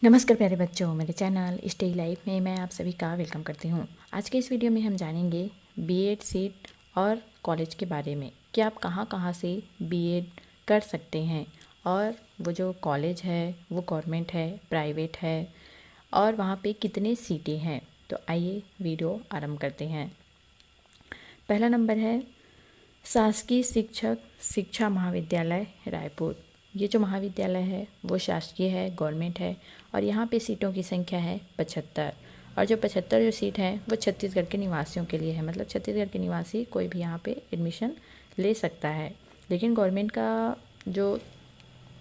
नमस्कार प्यारे बच्चों, मेरे चैनल स्टे लाइफ में मैं आप सभी का वेलकम करती हूँ। आज के इस वीडियो में हम जानेंगे बीएड सीट और कॉलेज के बारे में कि आप कहाँ कहाँ से बीएड कर सकते हैं और वो जो कॉलेज है वो गवर्नमेंट है, प्राइवेट है और वहाँ पे कितने सीटें हैं। तो आइए वीडियो आरंभ करते हैं। पहला नंबर है शासकीय शिक्षक शिक्षा महाविद्यालय रायपुर। ये जो महाविद्यालय है वो शासकीय है, गवर्नमेंट है और यहाँ पे सीटों की संख्या है 75। और जो 75 जो सीट है वो छत्तीसगढ़ के निवासियों के लिए है, मतलब छत्तीसगढ़ के निवासी कोई भी यहाँ पे एडमिशन ले सकता है। लेकिन गवर्नमेंट का जो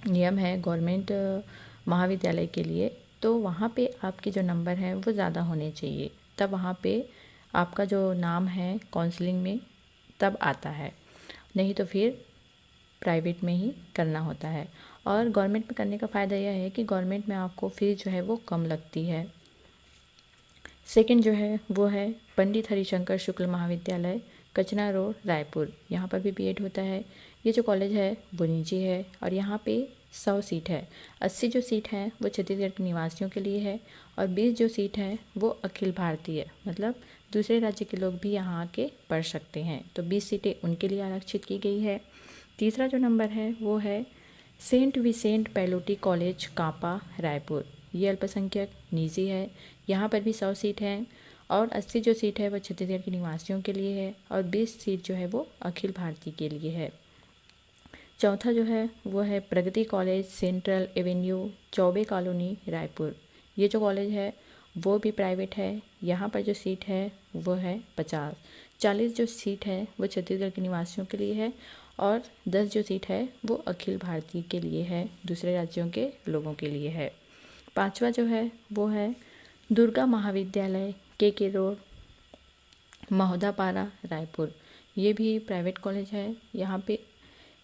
नियम है गवर्नमेंट महाविद्यालय के लिए, तो वहाँ पे आपके जो नंबर हैं वो ज़्यादा होने चाहिए, तब वहाँ पे आपका जो नाम है काउंसलिंग में तब आता है, नहीं तो फिर प्राइवेट में ही करना होता है। और गवर्नमेंट में करने का फ़ायदा यह है कि गवर्नमेंट में आपको फीस जो है वो कम लगती है। सेकंड जो है वो है पंडित हरिशंकर शुक्ल महाविद्यालय कचना रोड रायपुर। यहाँ पर भी बीएड होता है। ये जो कॉलेज है वो निजी है और यहाँ पे 100 सीट है। 80 जो सीट है वो छत्तीसगढ़ के निवासियों के लिए है और 20 जो सीट है वो अखिल भारतीय, मतलब दूसरे राज्य के लोग भी यहाँ आके पढ़ सकते हैं। तो 20 सीटें उनके लिए आरक्षित की गई है। तीसरा जो नंबर है वो है सेंट विसेंट पैलोटी कॉलेज कापा रायपुर। ये अल्पसंख्यक निजी है। यहाँ पर भी 100 सीट है और 80 जो सीट है वो छत्तीसगढ़ के निवासियों के लिए है और 20 सीट जो है वो अखिल भारतीय के लिए है। चौथा जो है वो है Pragati college central avenue Chaubey colony Raipur. ये जो कॉलेज है वो भी प्राइवेट है। यहाँ पर जो सीट है वो है 50। 40 जो सीट है वो छत्तीसगढ़ के निवासियों के लिए है और 10 जो सीट है वो अखिल भारतीय के लिए है, दूसरे राज्यों के लोगों के लिए है। पांचवा जो है वो है दुर्गा महाविद्यालय के रोड महोदापारा रायपुर। ये भी प्राइवेट कॉलेज है। यहाँ पे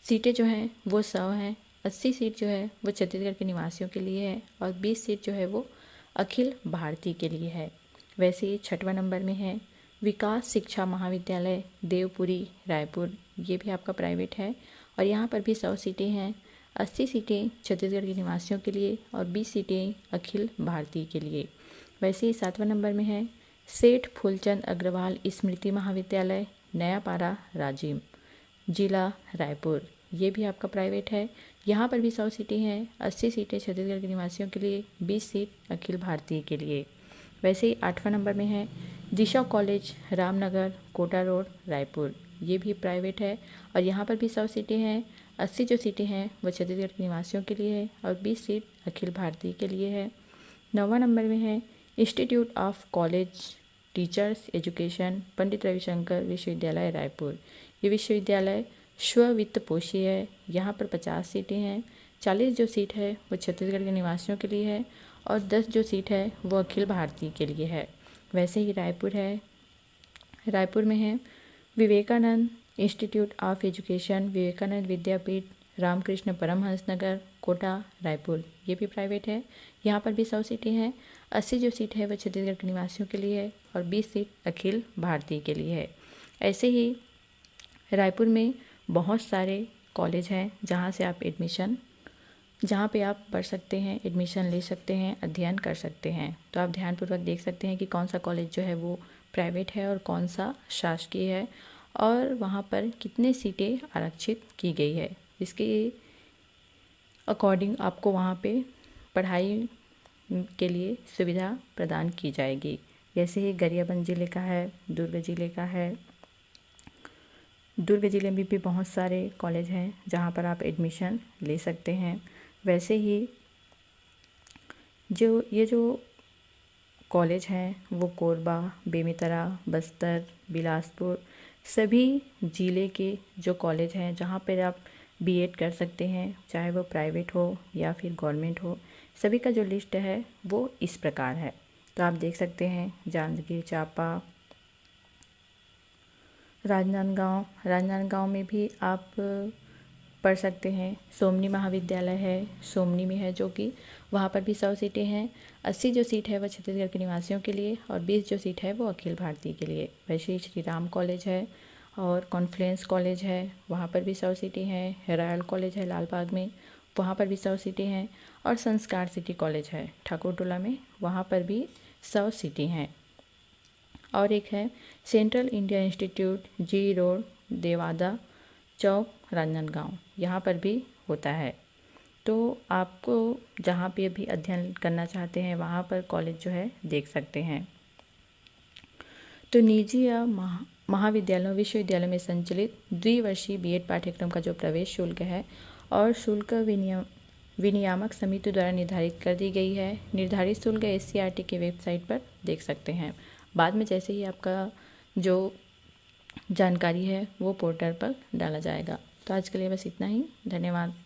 सीटें जो हैं वो 100 हैं। 80 सीट जो है वो छत्तीसगढ़ के निवासियों के लिए है और 20 सीट जो है वो अखिल भारतीय के लिए है। वैसे ही छठवां नंबर में है विकास शिक्षा महाविद्यालय देवपुरी रायपुर। ये भी आपका प्राइवेट है और यहाँ पर भी 100 सीटें हैं। 80 सीटें छत्तीसगढ़ के निवासियों के लिए और 20 सीटें अखिल भारतीय के लिए। वैसे ही 7वां नंबर में है सेठ फूलचंद अग्रवाल स्मृति महाविद्यालय नयापारा राजिम जिला रायपुर। ये भी आपका प्राइवेट है। यहाँ पर भी 100 सीटें हैं। 80 सीटें छत्तीसगढ़ के निवासियों के लिए, 20 सीट अखिल भारतीय के लिए। वैसे ही 8वां नंबर में है दिशा कॉलेज रामनगर कोटा रोड रायपुर। ये भी प्राइवेट है और यहाँ पर भी 100 सीटें हैं। 80 जो सीटें हैं वो छत्तीसगढ़ के निवासियों के लिए है और 20 सीट अखिल भारतीय के लिए है। 9वां नंबर में है institute of college teachers education Pandit Ravishankar Vishwavidyalaya Raipur. ये विश्वविद्यालय स्व वित्त पोषी है। यहाँ पर 50 सीटें हैं। 40 जो सीट है वो छत्तीसगढ़ के निवासियों के लिए है और 10 जो सीट है वो अखिल भारतीय के लिए है। वैसे ही रायपुर है, रायपुर में है Vivekananda institute of education Vivekananda Vidyapeeth Ramakrishna Paramhans Nagar Kota Raipur. ये भी प्राइवेट है। यहाँ पर भी 100 सीटें हैं। 80 जो सीट है वह छत्तीसगढ़ के निवासियों के लिए है और 20 सीट अखिल भारतीय के लिए है। ऐसे ही रायपुर में बहुत सारे कॉलेज हैं जहाँ पे आप पढ़ सकते हैं, एडमिशन ले सकते हैं, अध्ययन कर सकते हैं। तो आप ध्यानपूर्वक देख सकते हैं कि कौन सा कॉलेज जो है वो प्राइवेट है और कौन सा शासकीय है और वहाँ पर कितने सीटें आरक्षित की गई है। इसके अकॉर्डिंग आपको वहाँ पे पढ़ाई के लिए सुविधा प्रदान की जाएगी। जैसे ही गरियाबंद ज़िले का है, दुर्ग ज़िले का है। दुर्ग ज़िले में भी बहुत सारे कॉलेज हैं जहाँ पर आप एडमिशन ले सकते हैं। वैसे ही ये जो कॉलेज हैं वो कोरबा, बेमेतरा, बस्तर, बिलासपुर सभी ज़िले के जो कॉलेज हैं जहाँ पर आप बीएड कर सकते हैं, चाहे वो प्राइवेट हो या फिर गवर्नमेंट हो, सभी का जो लिस्ट है वो इस प्रकार है। तो आप देख सकते हैं जांजगीर चांपा, राजनांदगांव में भी आप पढ़ सकते हैं। सोमनी महाविद्यालय है, सोमनी में है जो कि वहाँ पर भी 100 सीटें हैं। 80 जो सीट है वह छत्तीसगढ़ के निवासियों के लिए और 20 जो सीट है वो अखिल भारतीय के लिए। वैसे ही श्री राम कॉलेज है और कॉन्फ्लुएंस कॉलेज है, वहाँ पर भी 100 सीटें हैं। रॉयल कॉलेज है लाल बाग में, वहाँ पर भी 100 सीटें हैं। और संस्कार सिटी कॉलेज है ठाकुरटोला में, वहाँ पर भी 100 सीटें हैं। और एक है सेंट्रल इंडिया इंस्टीट्यूट, जी रोड, देवादा चौक, राजनांदगांव, यहाँ पर भी होता है। तो आपको जहाँ पे भी अध्ययन करना चाहते हैं वहाँ पर कॉलेज जो है देख सकते हैं। तो निजी या महाविद्यालयों विश्वविद्यालयों में संचालित द्विवर्षीय बीएड पाठ्यक्रम का जो प्रवेश शुल्क है और शुल्क विनियामक समिति द्वारा निर्धारित कर दी गई है। निर्धारित शुल्क एससीईआरटी की वेबसाइट पर देख सकते हैं। बाद में जैसे ही आपका जो जानकारी है वो पोर्टल पर डाला जाएगा। तो आज के लिए बस इतना ही। धन्यवाद।